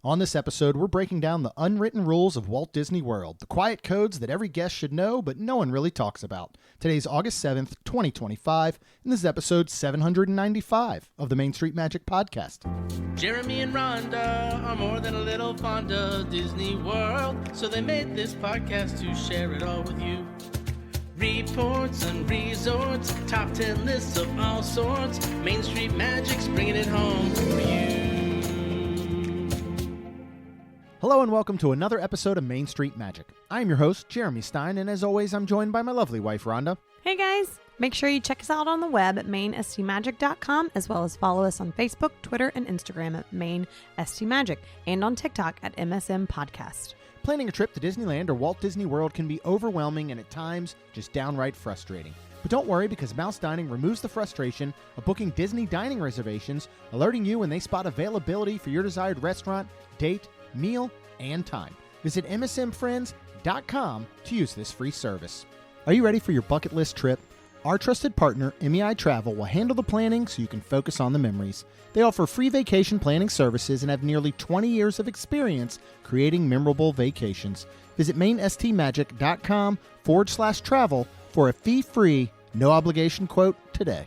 On this episode, we're breaking down the unwritten rules of Walt Disney World, the quiet codes that every guest should know, but no one really talks about. Today's August 7th, 2025, and this is episode 795 of the Main Street Magic Podcast. Jeremy and Rhonda are more than a little fond of Disney World, so they made this podcast to share it all with you. Reports and resorts, top 10 lists of all sorts, Main Street Magic's bringing it home for you. Hello and welcome to another episode of Main Street Magic. I am your host, Jeremy Stein, and as always, I'm joined by my lovely wife, Rhonda. Hey guys! Make sure you check us out on the web at mainstmagic.com, as well as follow us on Facebook, Twitter, and Instagram at mainstmagic, and on TikTok at MSM Podcast. Planning a trip to Disneyland or Walt Disney World can be overwhelming and at times just downright frustrating. But don't worry, because Mouse Dining removes the frustration of booking Disney dining reservations, alerting you when they spot availability for your desired restaurant, date, meal, and time. Visit msmfriends.com to use this free service. Are you ready for your bucket list trip? Our trusted partner, MEI Travel, will handle the planning so you can focus on the memories. They offer free vacation planning services and have nearly 20 years of experience creating memorable vacations. Visit mainstmagic.com/travel for a fee-free, no-obligation quote today.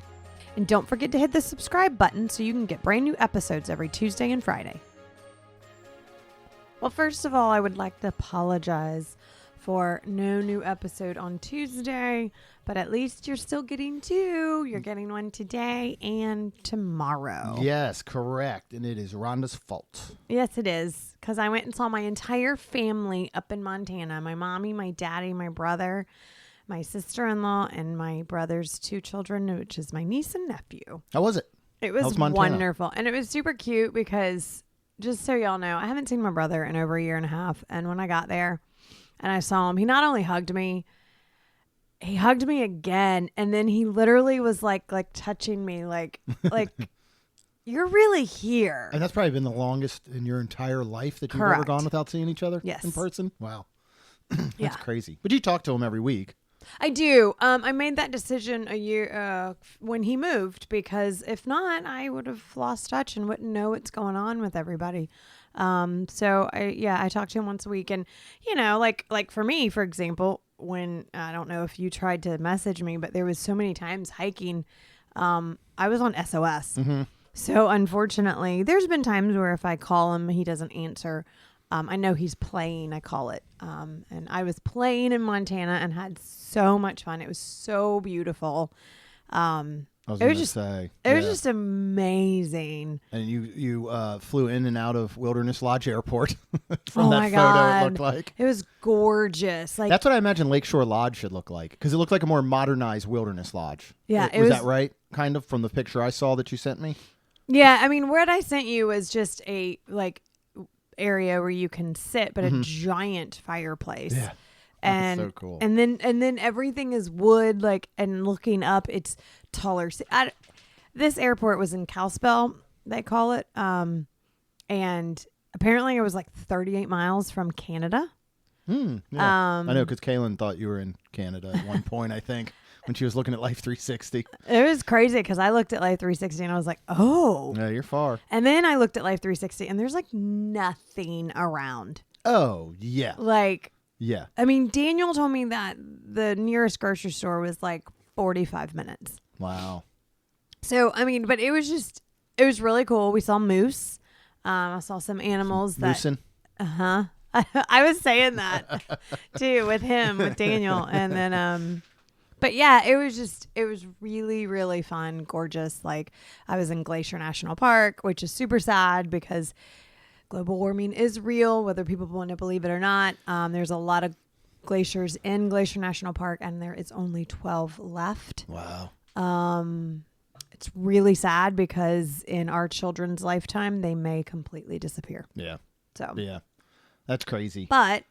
And don't forget to hit the subscribe button so you can get brand new episodes every Tuesday and Friday. Well, first of all, I would like to apologize for no new episode on Tuesday, but at least you're still getting two. You're getting one today and tomorrow. Yes, correct. And it is Rhonda's fault. Yes, it is, because I went and saw my entire family up in Montana. My mommy, my daddy, my brother, my sister-in-law, and my brother's two children, which is my niece and nephew. How was it? It was wonderful. And it was super cute because, just so y'all know, I haven't seen my brother in over a year and a half. And when I got there and I saw him, he not only hugged me, he hugged me again. And then he literally was like touching me, like, you're really here. And that's probably been the longest in your entire life that you've Correct. ever gone without seeing each other Yes. in person? Wow. That's Yeah. crazy. But you talk to him every week. I do. I made that decision a year when he moved, because if not, I would have lost touch and wouldn't know what's going on with everybody. So I talk to him once a week, and like for me, for example, when I don't know if you tried to message me, but there was so many times hiking, I was on SOS. Mm-hmm. So unfortunately, there's been times where if I call him, he doesn't answer. I know he's playing, I call it. And I was playing in Montana and had so much fun. It was so beautiful. It was just amazing. And you flew in and out of Wilderness Lodge Airport from Oh that my photo God. it looked like. It was gorgeous. Like, That's what I imagine Lakeshore Lodge should look like, because it looked like a more modernized Wilderness Lodge. Yeah, Was that right? Kind of from the picture I saw that you sent me? yeah, I mean, what I sent you was just a area where you can sit, but a giant fireplace. Yeah. And so cool. And then everything is wood, and looking up, it's taller. This airport was in Kalispell, they call it. And apparently it was 38 miles from Canada. Yeah. I know, because Kaylin thought you were in Canada at one point, I think, when she was looking at Life 360. It was crazy because I looked at Life 360 and I was like, oh. Yeah, you're far. And then I looked at Life 360 and there's nothing around. Oh, yeah. Yeah. I mean, Daniel told me that the nearest grocery store was 45 minutes. Wow. So, I mean, but it was really cool. We saw moose. I saw some animals Moosin'? Uh-huh. I was saying that too with Daniel. And then, but yeah, it was really, really fun. Gorgeous. I was in Glacier National Park, which is super sad because global warming is real, whether people want to believe it or not. There's a lot of glaciers in Glacier National Park, and there is only 12 left. Wow. It's really sad because in our children's lifetime, they may completely disappear. Yeah. So Yeah. That's crazy. But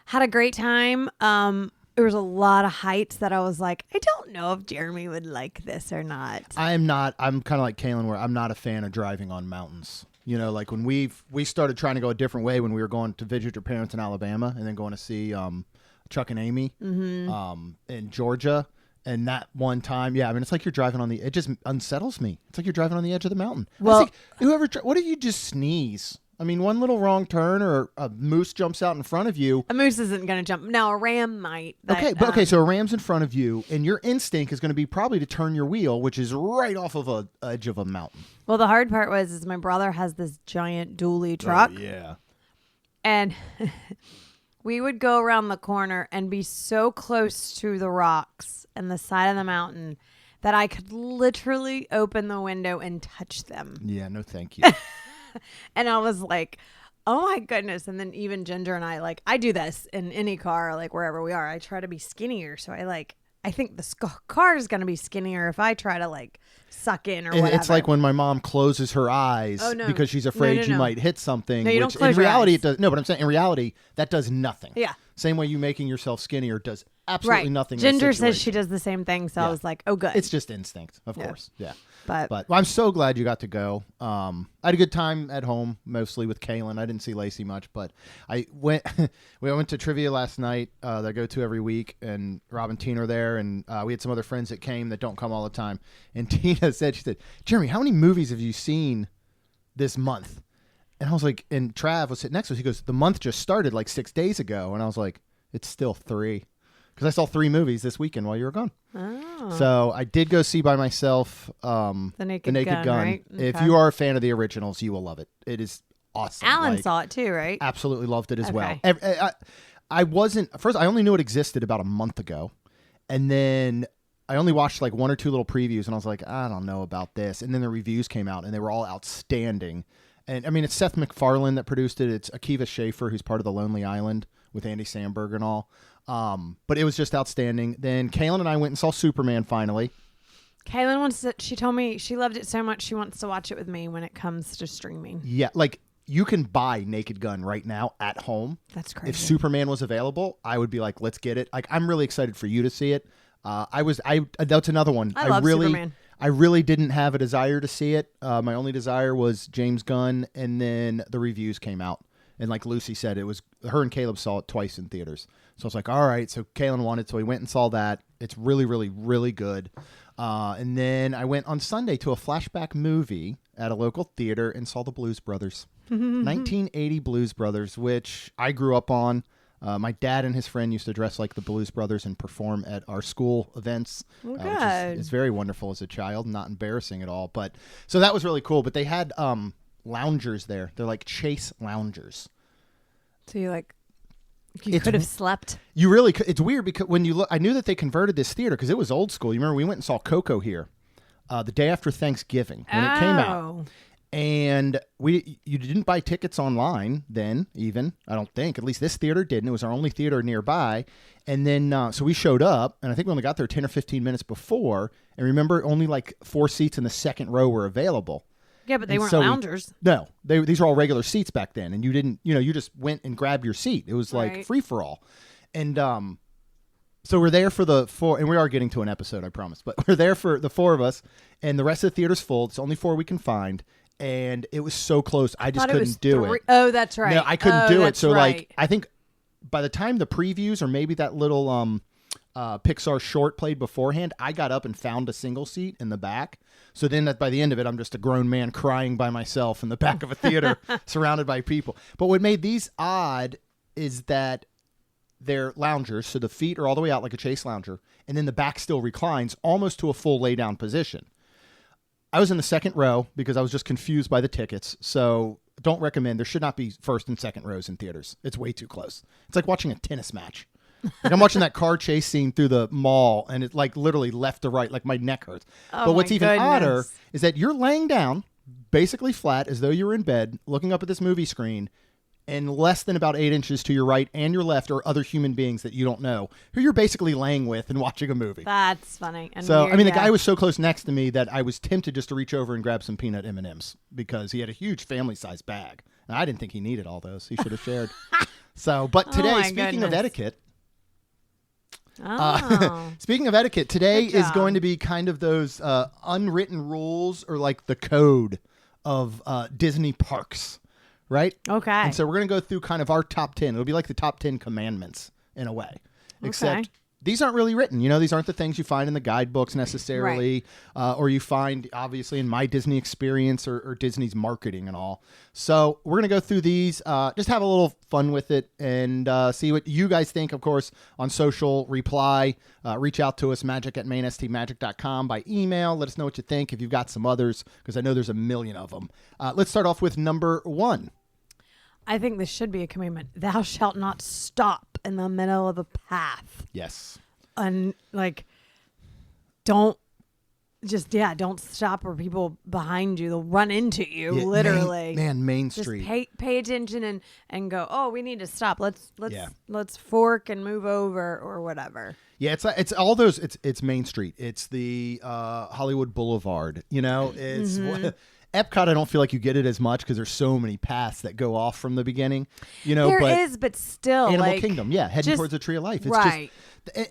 had a great time. There was a lot of heights that I was like, I don't know if Jeremy would like this or not. I'm kind of like Kaylin, where I'm not a fan of driving on mountains. When we started trying to go a different way when we were going to visit your parents in Alabama and then going to see Chuck and Amy in Georgia. And that one time, yeah, I mean, it's like you're driving it just unsettles me. It's like you're driving on the edge of the mountain. Well, what if you just sneeze? I mean, one little wrong turn or a moose jumps out in front of you. A moose isn't going to jump. Now, a ram might. So a ram's in front of you, and your instinct is going to be probably to turn your wheel, which is right off of a edge of a mountain. Well, the hard part is my brother has this giant dually truck. Oh, yeah. And we would go around the corner and be so close to the rocks and the side of the mountain that I could literally open the window and touch them. Yeah, no thank you. And I was like, oh my goodness. And then even Ginger and I do this in any car, like wherever we are. I try to be skinnier. So I think the car is going to be skinnier if I try to suck in or whatever. It's like when my mom closes her eyes because she's afraid you might hit something. No, you don't close in reality, your eyes. it does. No, but I'm saying in reality, that does nothing. Yeah. Same way you making yourself skinnier does absolutely nothing. Ginger says she does the same thing. So I was like, oh, good. It's just instinct, of course. Yeah. But well, I'm so glad you got to go. I had a good time at home, mostly with Kaylin. I didn't see Lacey much, but I went. We went to trivia last night that I go to every week, and Rob and Tina are there, and we had some other friends that came that don't come all the time. And Tina said, Jeremy, how many movies have you seen this month? And I was like, and Trav was sitting next to us. He goes, the month just started 6 days ago, and I was like, it's still 3. Because I saw 3 movies this weekend while you were gone. Oh. So I did go see by myself The Naked Gun. Right? Okay. If you are a fan of the originals, you will love it. It is awesome. Alan saw it too, right? Absolutely loved it as well. Okay. I only knew it existed about a month ago. And then I only watched 1 or 2 little previews, and I was like, I don't know about this. And then the reviews came out, and they were all outstanding. And I mean, it's Seth MacFarlane that produced it. It's Akiva Schaffer, who's part of The Lonely Island with Andy Samberg and all. But it was just outstanding. Then Kaylin and I went and saw Superman finally. Kaylin she told me she loved it so much she wants to watch it with me when it comes to streaming. Yeah, you can buy Naked Gun right now at home. That's crazy. If Superman was available, I would be like, let's get it. I'm really excited for you to see it. That's another one. I love Superman. I really didn't have a desire to see it. My only desire was James Gunn, and then the reviews came out. And like Lucy said, it was her and Caleb saw it twice in theaters. So I was like, all right. So Kaylin wanted, so we went and saw that. It's really, really, really good. And then I went on Sunday to a flashback movie at a local theater and saw the Blues Brothers. 1980 Blues Brothers, which I grew up on. My dad and his friend used to dress like the Blues Brothers and perform at our school events, which is very wonderful as a child, not embarrassing at all. But so that was really cool. But they had loungers there. They're like Chase loungers. So you could have slept. You really could. It's weird because when you look, I knew that they converted this theater because it was old school. You remember we went and saw Coco here the day after Thanksgiving when it came out. And you didn't buy tickets online then, even, I don't think. At least this theater didn't. It was our only theater nearby. And then, so we showed up, and I think we only got there 10 or 15 minutes before. And remember, only 4 seats in the second row were available. Yeah, but they weren't loungers. No, these were all regular seats back then. And you didn't, you just went and grabbed your seat. It was free for all. And so we're there for the 4, and we are getting to an episode, I promise. But we're there for the 4 of us, and the rest of the theater's full. It's only 4 we can find. And it was so close. I just couldn't do it. Oh, that's right. No, I couldn't do it. So I think by the time the previews or maybe that little Pixar short played beforehand, I got up and found a single seat in the back. So then by the end of it, I'm just a grown man crying by myself in the back of a theater surrounded by people. But what made these odd is that they're loungers. So the feet are all the way out like a Chase lounger. And then the back still reclines almost to a full lay down position. I was in the second row because I was just confused by the tickets. So don't recommend. There should not be first and second rows in theaters. It's way too close. It's like watching a tennis match. I'm watching that car chase scene through the mall, and it's literally left to right. My neck hurts. Oh, but what's even odder is that you're laying down, basically flat, as though you were in bed, looking up at this movie screen, and less than about 8 inches to your right and your left are other human beings that you don't know, who you're basically laying with and watching a movie. That's funny. And so, weird, the guy was so close next to me that I was tempted just to reach over and grab some peanut M&Ms because he had a huge family-sized bag. And I didn't think he needed all those. He should have shared. But today, speaking of etiquette, speaking of etiquette, today is going to be kind of those unwritten rules or the code of Disney parks. Right? Okay. And so we're going to go through kind of our top 10. It'll be like the top 10 commandments in a way. Except these aren't really written. These aren't the things you find in the guidebooks necessarily, or you find, obviously, in My Disney Experience or Disney's marketing and all. So we're going to go through these, just have a little fun with it, and see what you guys think, of course, on social. Reply, reach out to us, magic@mainstmagic.com, by email. Let us know what you think if you've got some others, because I know there's a million of them. Let's start off with number 1. I think this should be a commandment. Thou shalt not stop in the middle of a path. Yes. And don't stop where people behind you, they'll run into you, literally. Main just Street. Pay attention and go, oh, we need to stop. Let's fork and move over or whatever. Yeah, it's all those. It's Main Street. It's the Hollywood Boulevard. It's Epcot. I don't feel like you get it as much because there's so many paths that go off from the beginning. But still, Animal Kingdom. Yeah, heading towards the Tree of Life. It's right.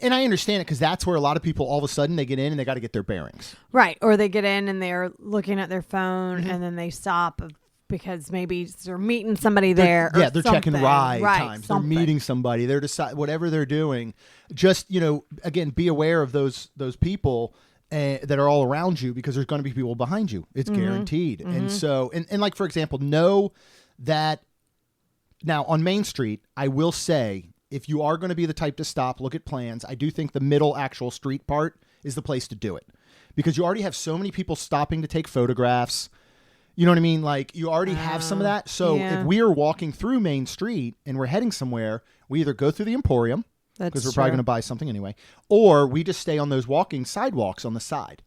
And I understand it because that's where a lot of people all of a sudden they get in and they got to get their bearings. Right, or they get in and they're looking at their phone and then they stop because maybe they're meeting somebody there. They're checking ride right, times. Something. They're meeting somebody. They're whatever they're doing. Just again, be aware of those people that are all around you, because there's going to be people behind you. It's guaranteed. And so, and like, for example, know that now on Main Street, I will say, if you are going to be the type to stop, look at plans. I do think the middle actual street part is the place to do it, because you already have so many people stopping to take photographs. You know what I mean? Like, you already have some of that. So if we are walking through Main Street and we're heading somewhere, we either go through the Emporium, because we're probably going to buy something anyway, or we just stay on those walking sidewalks on the side.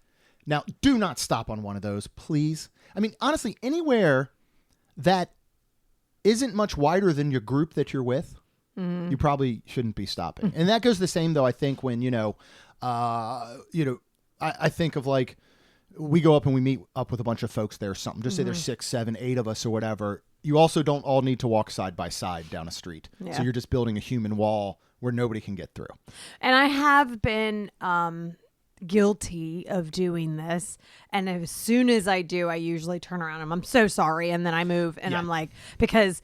Now, do not stop on one of those, please. I mean, honestly, anywhere that isn't much wider than your group that you're with, you probably shouldn't be stopping. And that goes the same, though, I think, when, I think of, like, we go up and we meet up with a bunch of folks there or something. Just say there's 6, 7, 8 of us or whatever. You also don't all need to walk side by side down a street. Yeah. So you're just building a human wall where nobody can get through. And I have been guilty of doing this. And as soon as I do, I usually turn around and I'm so sorry. And then I move and I'm like, because,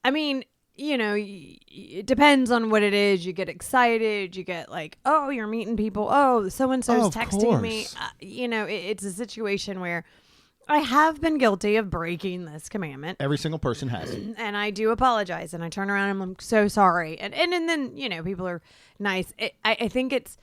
I mean, it depends on what it is. You get excited. You get like, oh, you're meeting people. Oh, so-and-so's texting me. It's a situation where I have been guilty of breaking this commandment. Every single person has. And I do apologize. And I turn around and I'm so sorry. And then, people are nice. I think it's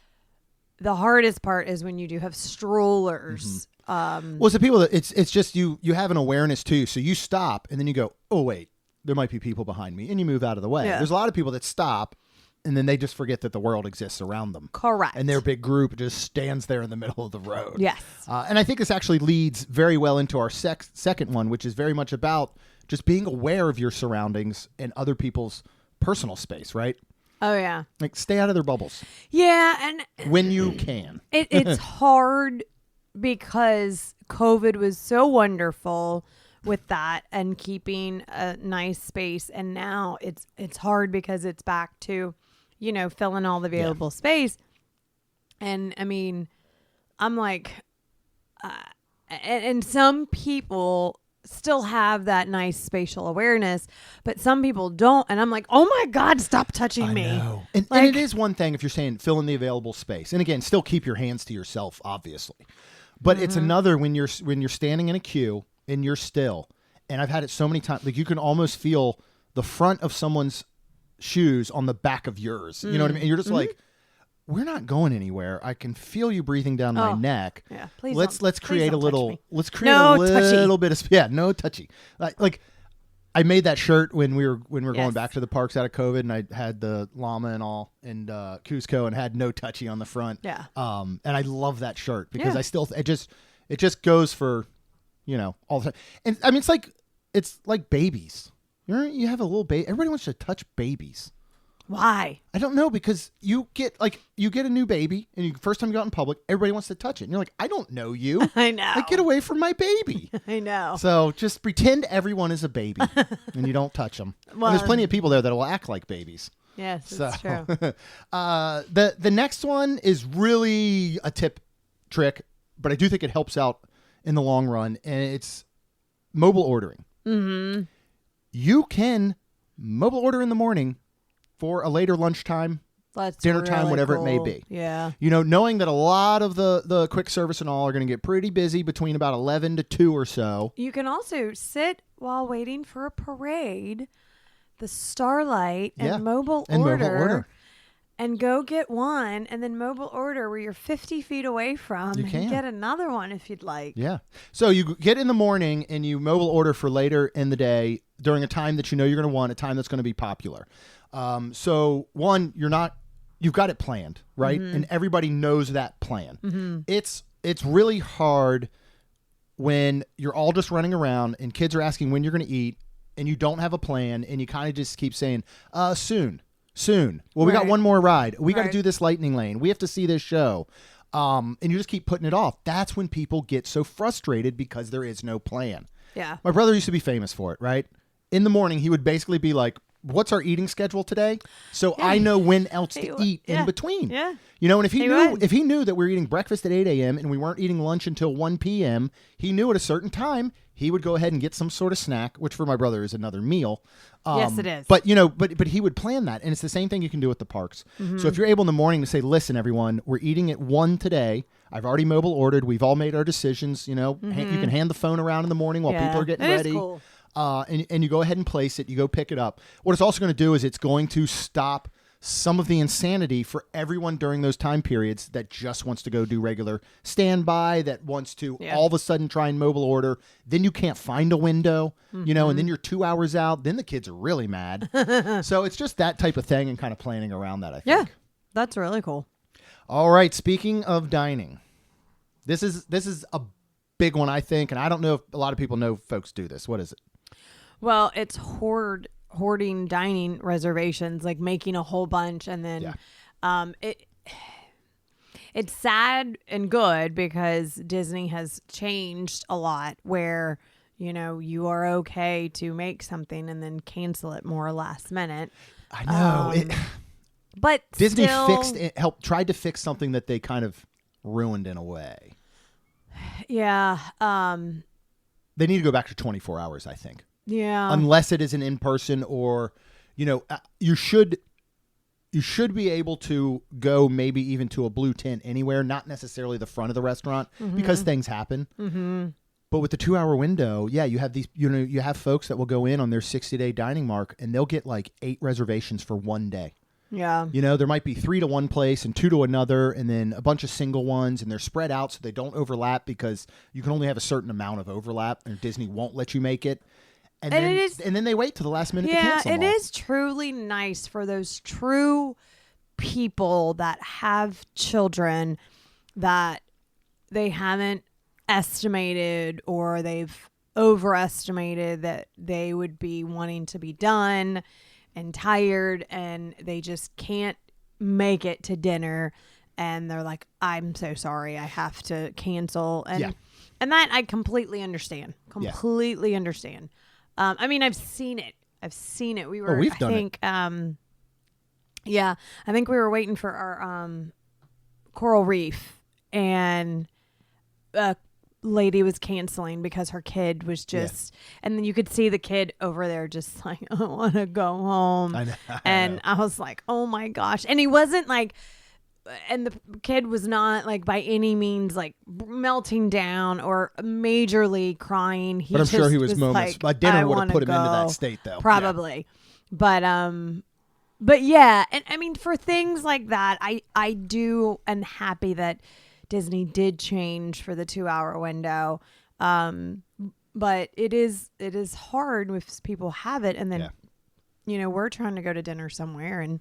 the hardest part is when you do have strollers. Well, it's the people that it's just you have an awareness too. So you stop and then you go, oh, wait, there might be people behind me, and you move out of the way. Yeah. There's a lot of people that stop and then they just forget that the world exists around them. Correct. And their big group just stands there in the middle of the road. Yes. And I think this actually leads very well into our second one, which is very much about just being aware of your surroundings and other people's personal space, right? Oh, yeah. Like, stay out of their bubbles. Yeah. And when you can. It's hard because COVID was so wonderful with that and keeping a nice space. And now it's hard because it's back to, filling all the available space. And I mean, I'm like, and some people still have that nice spatial awareness, but some people don't. And I'm like, oh my God, stop touching me. I know. And it is one thing if you're saying fill in the available space. And again, still keep your hands to yourself, obviously. But it's another when you're standing in a queue and you're still. And I've had it so many times, like you can almost feel the front of someone's shoes on the back of yours. You know what I mean? And you're just like, we're not going anywhere. I can feel you breathing down my neck. Yeah, please. Let's create a little. Let's create no a little touchy. bit of no touchy. Like I made that shirt when we were going back to the parks out of COVID, and I had the llama and all and Cusco and had no touchy on the front. Yeah. And I love that shirt because I still it just goes for all the time. And I mean it's like babies. You have a little baby. Everybody wants to touch babies. Why? I don't know, because you get a new baby and first time you go out in public, everybody wants to touch it. And you're like, I don't know you. I know. Like, get away from my baby. I know. So just pretend everyone is a baby and you don't touch them. Well, and there's plenty of people there that will act like babies. Yes, that's true. The next one is really a trick, but I do think it helps out in the long run, and it's mobile ordering. You can mobile order in the morning for a later lunchtime That's dinner time, really whatever cool. it may be. Yeah. You know, knowing that a lot of the quick service and all are going to get pretty busy between about 11 to 2 or so. You can also sit while waiting for a parade, the Starlight, and mobile order. And go get one, and then mobile order where you're 50 feet away from. You can and get another one if you'd like. Yeah. So you get in the morning and you mobile order for later in the day during a time that you know you're going to want, a time that's going to be popular. So one, you've got it planned, right? Mm-hmm. And everybody knows that plan. Mm-hmm. It's really hard when you're all just running around and kids are asking when you're going to eat and you don't have a plan and you kind of just keep saying, soon. Well, we got one more ride. We got to do this lightning lane. We have to see this show. And you just keep putting it off. That's when people get so frustrated because there is no plan. Yeah. My brother used to be famous for it, right? In the morning, he would basically be like, what's our eating schedule today? So I know when else to eat in between. Yeah. You know, and if he knew that we were eating breakfast at 8 a.m. and we weren't eating lunch until 1 p.m., he knew at a certain time he would go ahead and get some sort of snack, which for my brother is another meal. Yes, it is. But, you know, but he would plan that. And it's the same thing you can do at the parks. Mm-hmm. So if you're able in the morning to say, listen, everyone, we're eating at 1 today. I've already mobile ordered. We've all made our decisions. You know, you can hand the phone around in the morning while people are getting ready. Is cool. And you go ahead and place it. You go pick it up. What it's also going to do is it's going to stop some of the insanity for everyone during those time periods that just wants to go do regular standby, that wants to all of a sudden try and mobile order. Then you can't find a window, you know, and then you're 2 hours out. Then the kids are really mad. So it's just that type of thing and kind of planning around that, I think. Yeah, that's really cool. All right. Speaking of dining, this is a big one, I think, and I don't know if a lot of people know folks do this. What is it? Well, it's hoarding dining reservations, like making a whole bunch, and then it's sad and good because Disney has changed a lot where, you know, you are okay to make something and then cancel it more last minute. I know. But Disney still, tried to fix something that they kind of ruined in a way. Yeah. They need to go back to 24 hours, I think. Yeah. Unless it is an in-person or, you know, you should be able to go maybe even to a blue tent anywhere, not necessarily the front of the restaurant because things happen. Mm-hmm. But with the 2 hour window, you have these, you know, you have folks that will go in on their 60-day dining mark and they'll get like 8 reservations for one day. Yeah. You know, there might be 3 to one place and 2 to another and then a bunch of single ones, and they're spread out so they don't overlap because you can only have a certain amount of overlap and Disney won't let you make it. And then they wait till the last minute to cancel them all. It is truly nice for those true people that have children that they haven't estimated or they've overestimated that they would be wanting to be done and tired, and they just can't make it to dinner, and they're like, I'm so sorry, I have to cancel. And that I completely understand. Understand. I mean, I've seen it. We were, we've done it. I think we were waiting for our Coral Reef, and a lady was canceling because her kid was just, and then you could see the kid over there just like, I want to go home. I was like, oh my gosh. And he wasn't like, and the kid was not like by any means like melting down or majorly crying. But I'm sure he was moments. My dinner would have put him into that state, though. Probably. Yeah. But yeah, and I mean, for things like that, I do am happy that Disney did change for the 2 hour window. But it is hard if people have it, and then you know, we're trying to go to dinner somewhere and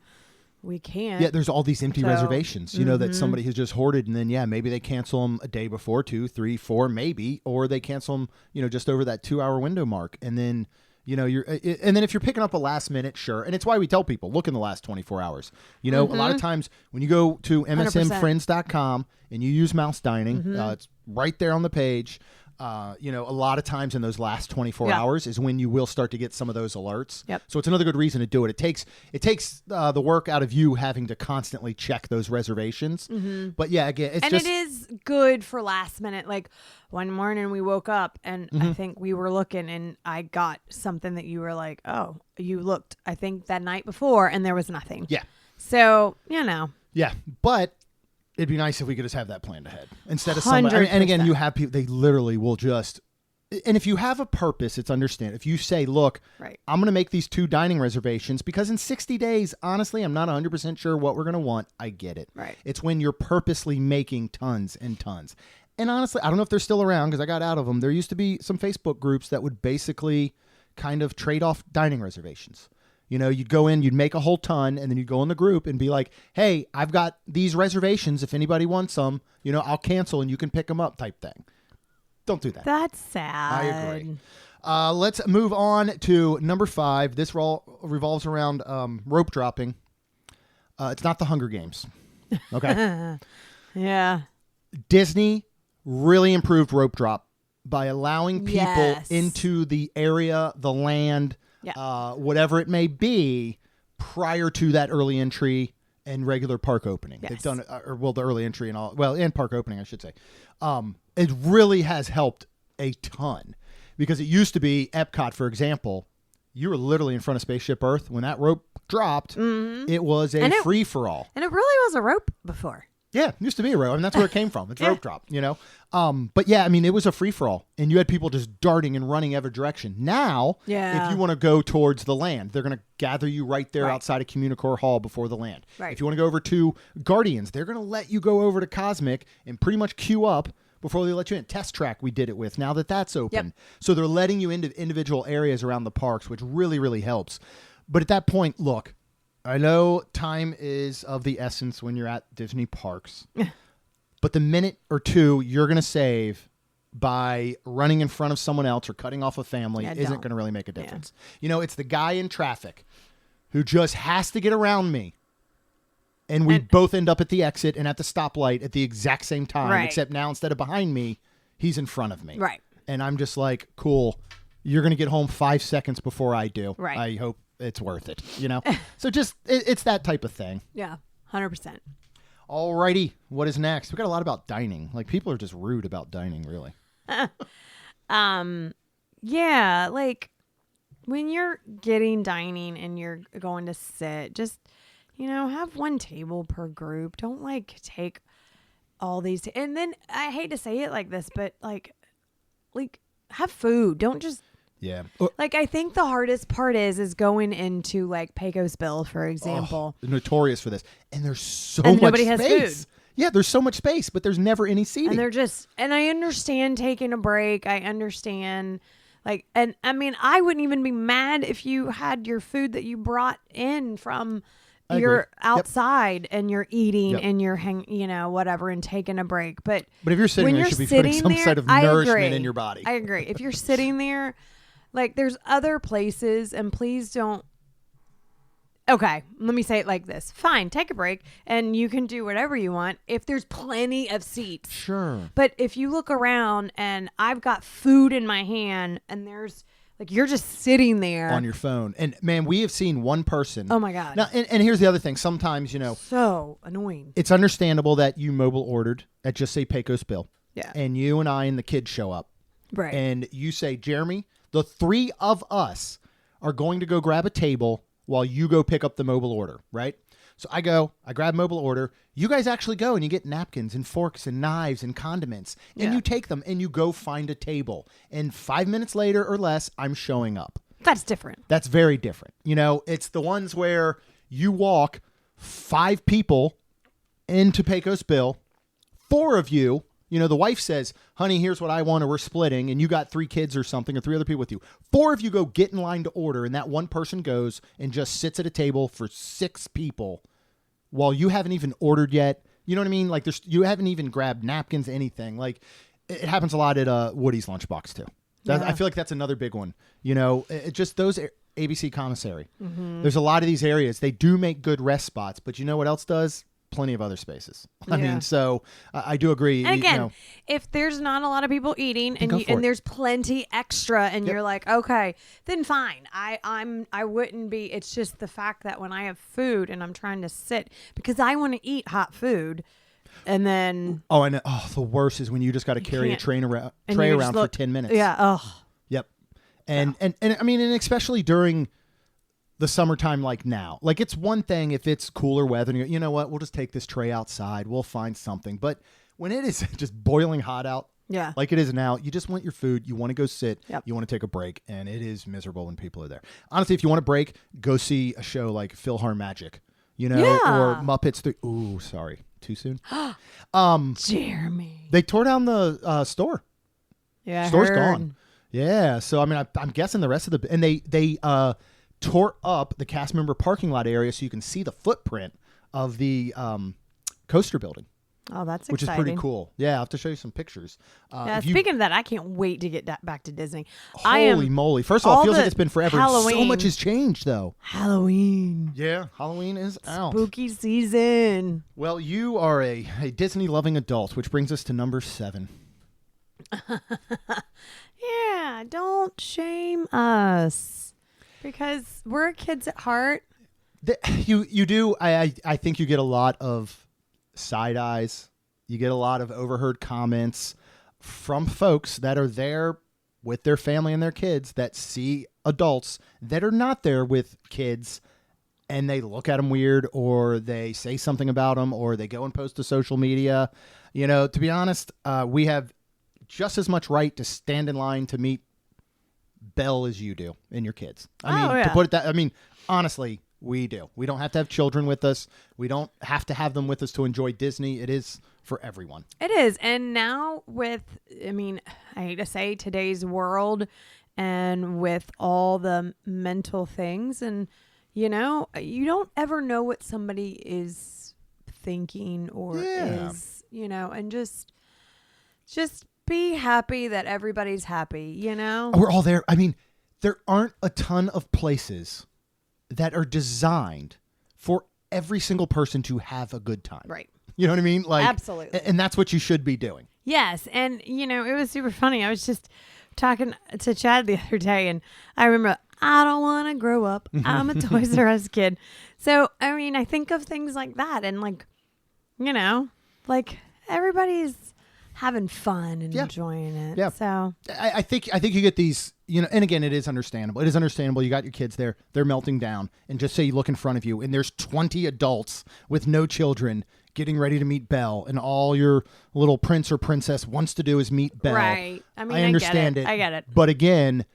we can't. Yeah, there's all these empty reservations, you know, that somebody has just hoarded, and then maybe they cancel them a day before, 2, 3, 4, maybe, or they cancel them, you know, just over that 2 hour window mark, and then, you know, and then if you're picking up a last minute, sure, and it's why we tell people look in the last 24 hours. You know, a lot of times when you go to msmfriends.com and you use mouse dining, it's right there on the page. You know, a lot of times in those last 24 hours is when you will start to get some of those alerts. Yep. So it's another good reason to do it. It takes the work out of you having to constantly check those reservations. But yeah, again, it is good for last minute. Like one morning we woke up and I think we were looking and I got something that you were like, oh, you looked, I think that night before, and there was nothing. Yeah. So, Yeah, but it'd be nice if we could just have that planned ahead instead of somebody. I mean, and again, 100%. you have people, they literally will just, and if you have a purpose, it's understand. If you say, look, Right. I'm going to make these 2 dining reservations because in 60 days, honestly, I'm not 100% sure what we're going to want. I get it. Right. It's when you're purposely making tons and tons. And honestly, I don't know if they're still around because I got out of them. There used to be some Facebook groups that would basically kind of trade off dining reservations. You know, you'd go in, you'd make a whole ton, and then you'd go in the group and be like, hey, I've got these reservations. If anybody wants them, I'll cancel and you can pick them up type thing. Don't do that. That's sad. I agree. Let's move on to number 5. This revolves around rope dropping. It's not the Hunger Games. Okay. Yeah. Disney really improved rope drop by allowing people Yes. into the area, the land, whatever it may be, prior to that early entry and regular park opening. Yes. They've done it, the early entry and all, and park opening, I should say. It really has helped a ton because it used to be Epcot, for example, you were literally in front of Spaceship Earth. When that rope dropped, it was a free-for-all. And it really was a rope before. Yeah, it used to be a rope. I mean, that's where it came from. It's rope drop, But yeah, I mean, it was a free-for-all, and you had people just darting and running every direction. Now, if you want to go towards the land, they're going to gather you right there outside of Communicore Hall before the land. Right. If you want to go over to Guardians, they're going to let you go over to Cosmic and pretty much queue up before they let you in. Test Track we did it with, now that that's open. Yep. So they're letting you into individual areas around the parks, which really, really helps. But at that point, look, I know time is of the essence when you're at Disney parks, but the minute or 2 you're going to save by running in front of someone else or cutting off a family isn't going to really make a difference. It's the guy in traffic who just has to get around me. And we both end up at the exit and at the stoplight at the exact same time, except now instead of behind me, he's in front of me. Right. And I'm just like, cool, you're going to get home 5 seconds before I do. Right. I hope it's worth it, So just, it's that type of thing. Yeah, 100%. Alrighty, what is next? We got a lot about dining. Like, people are just rude about dining, really. Yeah, like when you're getting dining and you're going to sit, just have one table per group. Don't take all these and then I hate to say it like this, but like have food. Don't just Yeah. I think the hardest part is going into Pecos Bill, for example. Notorious for this. And there's so And much nobody has space. food. Yeah, there's so much space, but there's never any seating. And I understand taking a break. I understand and I mean, I wouldn't even be mad if you had your food that you brought in from you're outside and you're eating and you're whatever and taking a break. But if you're sitting there, you should be putting some sort of nourishment in your body. I agree. If you're sitting there, there's other places, and please don't. Okay, let me say it like this. Fine, take a break and you can do whatever you want if there's plenty of seats. Sure. But if you look around and I've got food in my hand and there's you're just sitting there on your phone. And man, we have seen one person. Oh my God. Now, and here's the other thing. Sometimes, so annoying. It's understandable that you mobile ordered at just say Pecos Bill. Yeah. And you and I and the kids show up. Right. And you say, Jeremy, the 3 of us are going to go grab a table while you go pick up the mobile order, right? So I grab mobile order. You guys actually go and you get napkins and forks and knives and condiments. And you take them and you go find a table. And 5 minutes later or less, I'm showing up. That's different. That's very different. It's the ones where you walk 5 people into Pecos Bill, 4 of you, the wife says, honey, here's what I want, or we're splitting, and you got 3 kids or something, or 3 other people with you. 4 of you go get in line to order, and that one person goes and just sits at a table for 6 people while you haven't even ordered yet. You know what I mean? You haven't even grabbed napkins, anything. It happens a lot at Woody's Lunchbox, too. I feel like that's another big one. Just those ABC commissary. Mm-hmm. There's a lot of these areas. They do make good rest spots, but you know what else does? Plenty of other spaces. I mean, so I do agree. And again, if there's not a lot of people eating and there's plenty extra and you're like, okay, then fine. I wouldn't be. It's just the fact that when I have food and I'm trying to sit because I want to eat hot food, and then the worst is when you just got to carry a tray around for 10 minutes. Yeah. Oh. Yep. And I mean, and especially during the summertime like now. Like, it's one thing if it's cooler weather and you know what, we'll just take this tray outside. We'll find something. But when it is just boiling hot out, like it is now, you just want your food. You want to go sit. You want to take a break. And it is miserable when people are there. Honestly, if you want a break, go see a show like PhilharMagic, you know, or Muppets 3. Ooh, sorry. Too soon? Jeremy. They tore down the store. Yeah, store's gone. Yeah. So, I mean, I'm guessing the rest of the... And they tore up the cast member parking lot area so you can see the footprint of the coaster building. Oh, that's which exciting. is pretty cool. Yeah, I'll have to show you some pictures. Speaking of that, I can't wait to get back to Disney. Holy moly. First of all, it feels like it's been forever. So much has changed, though. Halloween. Yeah, Halloween is out. Spooky season. Well, you are a Disney-loving adult, which brings us to number 7. Yeah, don't shame us. Because we're kids at heart. You do. I think you get a lot of side eyes. You get a lot of overheard comments from folks that are there with their family and their kids that see adults that are not there with kids, and they look at them weird, or they say something about them, or they go and post to social media. You know, to be honest, we have just as much right to stand in line to meet Belle as you do and your kids. To put it that, honestly, we do. We don't have to have children with us. We don't have to have them with us to enjoy Disney. It is for everyone. It is. And now with, I hate to say today's world and with all the mental things and, you know, you don't ever know what somebody is thinking or is, you know, and just be happy that everybody's happy, you know? We're all there. There aren't a ton of places that are designed for every single person to have a good time. Right. You know what I mean? Like, absolutely. And that's what you should be doing. Yes. And, you know, it was super funny. I was just talking to Chad the other day, and I remember, I don't want to grow up. I'm a Toys R Us kid. So, I think of things like that, and like, you know, like everybody's having fun and enjoying it. Yeah. So I think you get these, you know, and again, it is understandable. It is understandable. You got your kids there. They're melting down. And just say you look in front of you and there's 20 adults with no children getting ready to meet Belle, and all your little prince or princess wants to do is meet Belle. Right. I understand it. I get it. But again,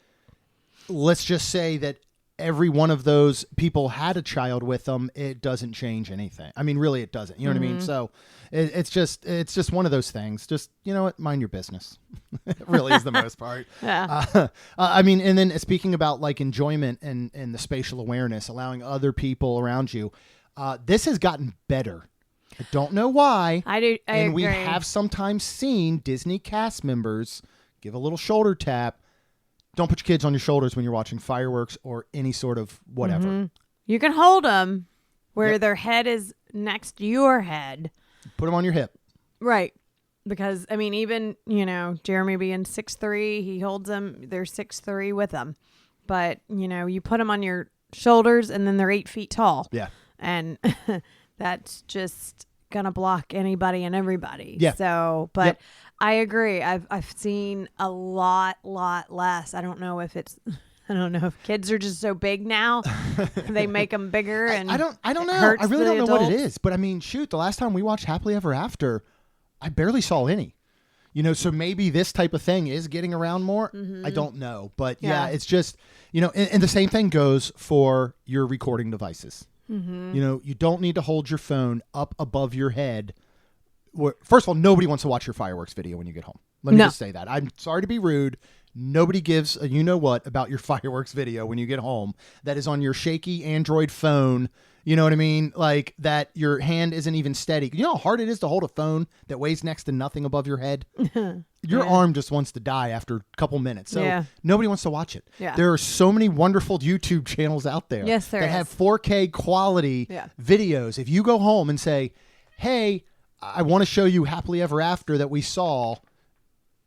let's just say that every one of those people had a child with them. It doesn't change anything. Really, it doesn't. You know what I mean? So it's just one of those things. Just, you know what? Mind your business. It really is the most part. Yeah. And then speaking about like enjoyment and the spatial awareness, allowing other people around you, this has gotten better. I don't know why. I agree. We have sometimes seen Disney cast members give a little shoulder tap. Don't put your kids on your shoulders when you're watching fireworks or any sort of whatever. Mm-hmm. You can hold them where their head is next to your head. Put them on your hip. Right. Because, even, you know, Jeremy being 6'3", he holds them. They're 6'3" with them. But, you know, you put them on your shoulders and then they're 8 feet tall. Yeah. And that's just going to block anybody and everybody. Yeah. So, but I agree. I've seen a lot less. I don't know if kids are just so big now. They make them bigger, and I don't know. I really don't know what it is. But shoot, the last time we watched Happily Ever After, I barely saw any. You know, so maybe this type of thing is getting around more. Mm-hmm. I don't know, but it's just, you know, and the same thing goes for your recording devices. Mm-hmm. You know, you don't need to hold your phone up above your head. First of all, nobody wants to watch your fireworks video when you get home. Let me just say that. I'm sorry to be rude. Nobody gives a you-know-what about your fireworks video when you get home that is on your shaky Android phone. You know what I mean? Like that your hand isn't even steady. You know how hard it is to hold a phone that weighs next to nothing above your head? Your arm just wants to die after a couple minutes. So nobody wants to watch it. Yeah. There are so many wonderful YouTube channels out there that have 4K quality videos. If you go home and say, hey, I want to show you Happily Ever After that we saw,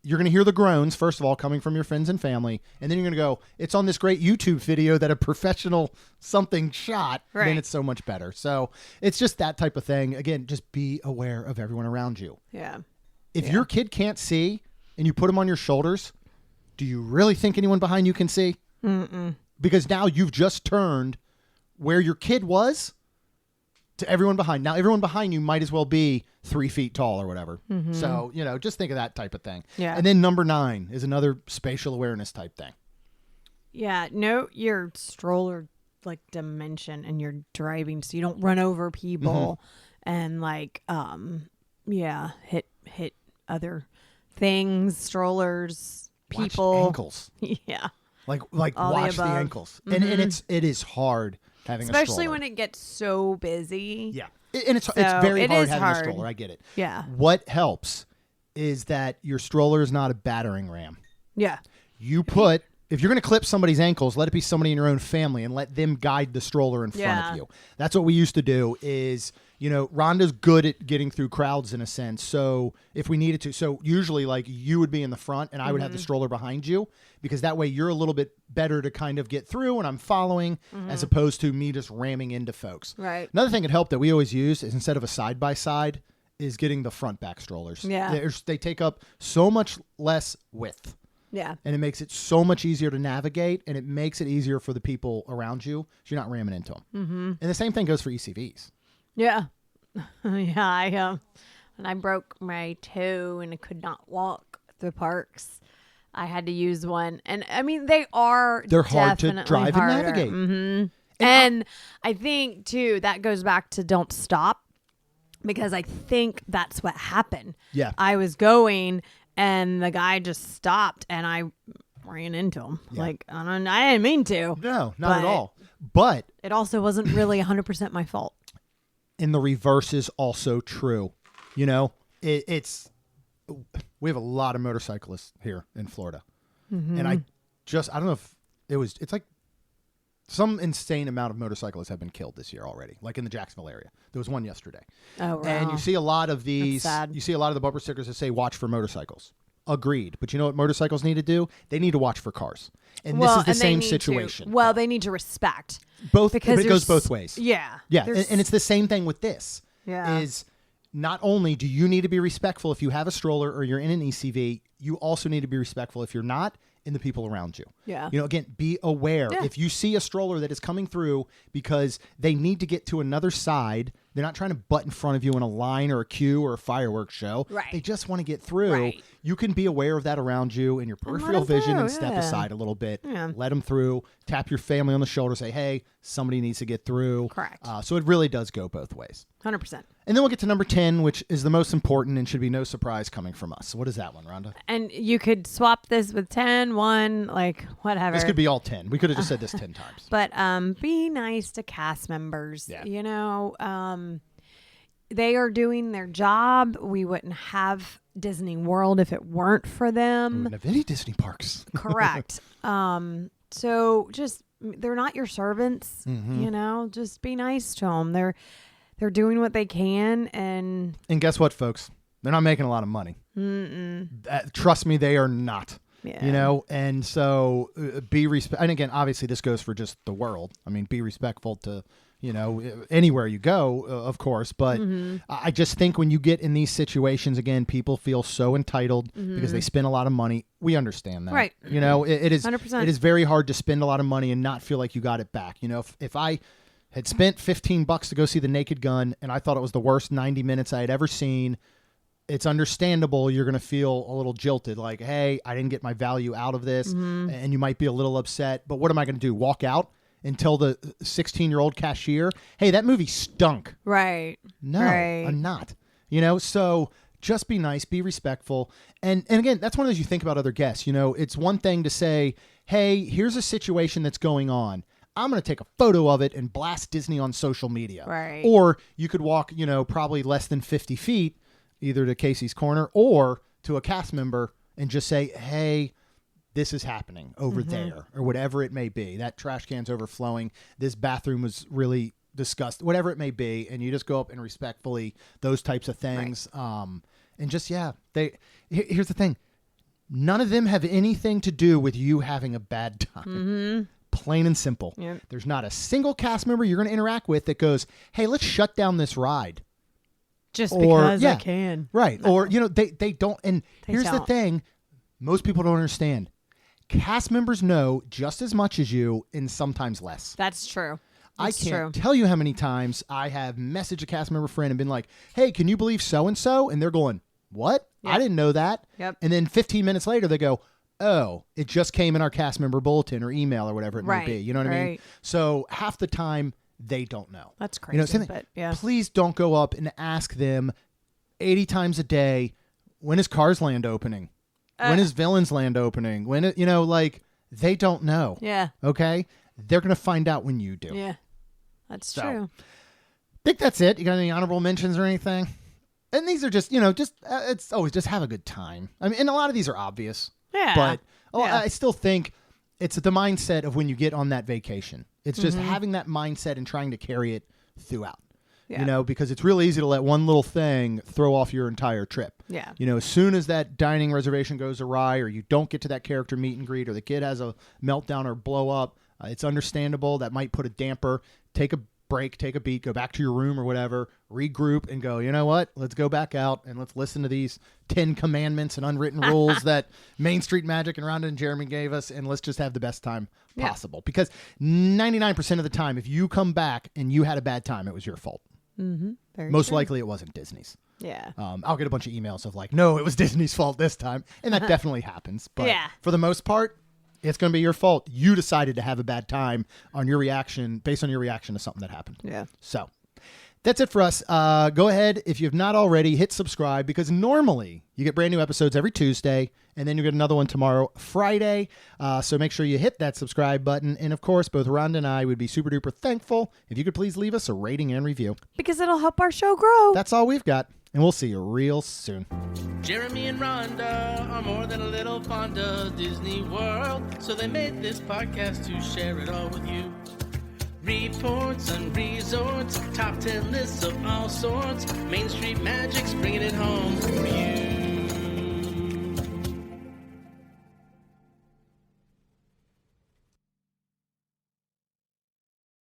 you're going to hear the groans, first of all, coming from your friends and family. And then you're going to go, it's on this great YouTube video that a professional something shot. Right. Then it's so much better. So it's just that type of thing. Again, just be aware of everyone around you. Yeah. If your kid can't see and you put him on your shoulders, do you really think anyone behind you can see? Mm-mm. Because now you've just turned where your kid was to everyone behind. Now, everyone behind you might as well be 3 feet tall or whatever. Mm-hmm. So, just think of that type of thing. Yeah. And then number 9 is another spatial awareness type thing. Yeah. Know your stroller like dimension and you're driving so you don't run over people and like, hit other things, strollers, people. Watch ankles. Yeah. Like All watch the above. ankles. And it is hard having a stroller. Especially when it gets so busy. Yeah. And it's very hard having a stroller. I get it. Yeah. What helps is that your stroller is not a battering ram. Yeah. If you're going to clip somebody's ankles, let it be somebody in your own family and let them guide the stroller in front of you. That's what we used to do is, Rhonda's good at getting through crowds in a sense. So if we needed to, so usually like you would be in the front and I would have the stroller behind you because that way you're a little bit better to kind of get through and I'm following as opposed to me just ramming into folks. Right. Another thing that helped that we always use is instead of a side-by-side is getting the front back strollers. Yeah. They take up so much less width. Yeah. And it makes it so much easier to navigate, and it makes it easier for the people around you, so you're not ramming into them. Mm-hmm. And the same thing goes for ECVs. Yeah. Yeah. When I broke my toe and I could not walk the parks, I had to use one. And I mean, they're hard to drive harder. and navigate. Mm-hmm. And I think, too, that goes back to don't stop because I think that's what happened. Yeah. I was going and the guy just stopped and I ran into him. Yeah. Like, I didn't mean to. No, not at all. But it also wasn't really 100% my fault. And the reverse is also true. We have a lot of motorcyclists here in Florida. Mm-hmm. And I don't know if it's like some insane amount of motorcyclists have been killed this year already, like in the Jacksonville area. There was one yesterday. Oh, wow. And you see a lot of these, you see a lot of the bumper stickers that say, watch for motorcycles. Agreed. But you know what motorcycles need to do? They need to watch for cars. And this is the same situation. They need to respect. Both, because it goes both ways. Yeah. Yeah. And it's the same thing with this. Yeah. Is not only do you need to be respectful if you have a stroller or you're in an ECV, you also need to be respectful if you're not in the people around you. Yeah. Again, be aware. Yeah. If you see a stroller that is coming through because they need to get to another side, they're not trying to butt in front of you in a line or a queue or a fireworks show. Right. They just want to get through. Right. You can be aware of that around you in your peripheral vision and step aside a little bit. Yeah. Let them through. Tap your family on the shoulder. Say, hey, somebody needs to get through. Correct. So it really does go both ways. 100%. And then we'll get to number 10, which is the most important and should be no surprise coming from us. So what is that one, Rhonda? And you could swap this with 10, 1, like whatever. This could be all 10. We could have just said this 10 times. But be nice to cast members. Yeah. They are doing their job. We wouldn't have Disney World if it weren't for them. We wouldn't have any Disney parks. Correct. So just they're not your servants. Mm-hmm. Just be nice to them. They're doing what they can, and guess what, folks? They're not making a lot of money. Trust me, they are not. Yeah. And so be respect. And again, obviously, this goes for just the world. I mean, be respectful to anywhere you go, of course. But I just think when you get in these situations, again, people feel so entitled because they spend a lot of money. We understand that. Right. It is 100%. It is very hard to spend a lot of money and not feel like you got it back. If I had spent $15 to go see The Naked Gun and I thought it was the worst 90 minutes I had ever seen, it's understandable you're going to feel a little jilted, like, hey, I didn't get my value out of this, and you might be a little upset. But what am I going to do? Walk out and tell the 16-year-old cashier, hey, that movie stunk. Right. No, right. I'm not. So just be nice, be respectful. And again, that's one of those you think about other guests. It's one thing to say, hey, here's a situation that's going on. I'm going to take a photo of it and blast Disney on social media. Right. Or you could walk, probably less than 50 feet, either to Casey's Corner or to a cast member and just say, hey, this is happening over there, or whatever it may be. That trash can's overflowing. This bathroom was really disgusting, whatever it may be. And you just go up and respectfully, those types of things. Right. And just, here's the thing. None of them have anything to do with you having a bad time. Plain and simple. Yep. There's not a single cast member you're going to interact with that goes, hey, let's shut down this ride. Just because I can. Right. No. Or, they don't. And here's don't. the thing. Most people don't understand. Cast members know just as much as you and sometimes less. That's true. I It's can't true. tell you how many times I have messaged a cast member friend and been like, hey, can you believe so-and-so? And they're going, what? Yeah. I didn't know that. Yep. And then 15 minutes later, they go, oh, it just came in our cast member bulletin or email or whatever it may Right, be. You know what I mean? right. So half the time, they don't know. That's crazy. You know, same thing. But yeah. Please don't go up and ask them 80 times a day, when is Cars Land opening? When is Villains Land opening? When, like, they don't know. Yeah. Okay? They're going to find out when you do. Yeah. That's So, true. I think that's it. You got any honorable mentions or anything? And these are just, it's always just have a good time. I mean, and a lot of these are obvious. Yeah. But Yeah. I still think it's the mindset of when you get on that vacation. It's just having that mindset and trying to carry it throughout. Yeah. Because it's real easy to let one little thing throw off your entire trip. Yeah. As soon as that dining reservation goes awry or you don't get to that character meet and greet or the kid has a meltdown or blow up, it's understandable. That might put a damper. Take a break, take a beat, go back to your room or whatever, regroup and go, you know what? Let's go back out and let's listen to these 10 commandments and unwritten rules that Main Street Magic and Rhonda and Jeremy gave us, and let's just have the best time possible. Because 99% of the time, if you come back and you had a bad time, it was your fault. Mm-hmm. Very Most true. likely it wasn't Disney's. Yeah. I'll get a bunch of emails of like, no, it was Disney's fault this time. And that definitely happens. But Yeah. for the most part, it's going to be your fault. You decided to have a bad time on your reaction, based on your reaction to something that happened. Yeah. So that's it for us. Go ahead, if you have not already, hit subscribe, because normally you get brand new episodes every Tuesday, and then you get another one tomorrow, Friday. So make sure you hit that subscribe button. And of course, both Rhonda and I would be super duper thankful if you could please leave us a rating and review. Because it'll help our show grow. That's all we've got, and we'll see you real soon. Jeremy and Rhonda are more than a little fond of Disney World, so they made this podcast to share it all with you. Reports and resorts, top 10 lists of all sorts, Main Street Magic's bringing it home for you.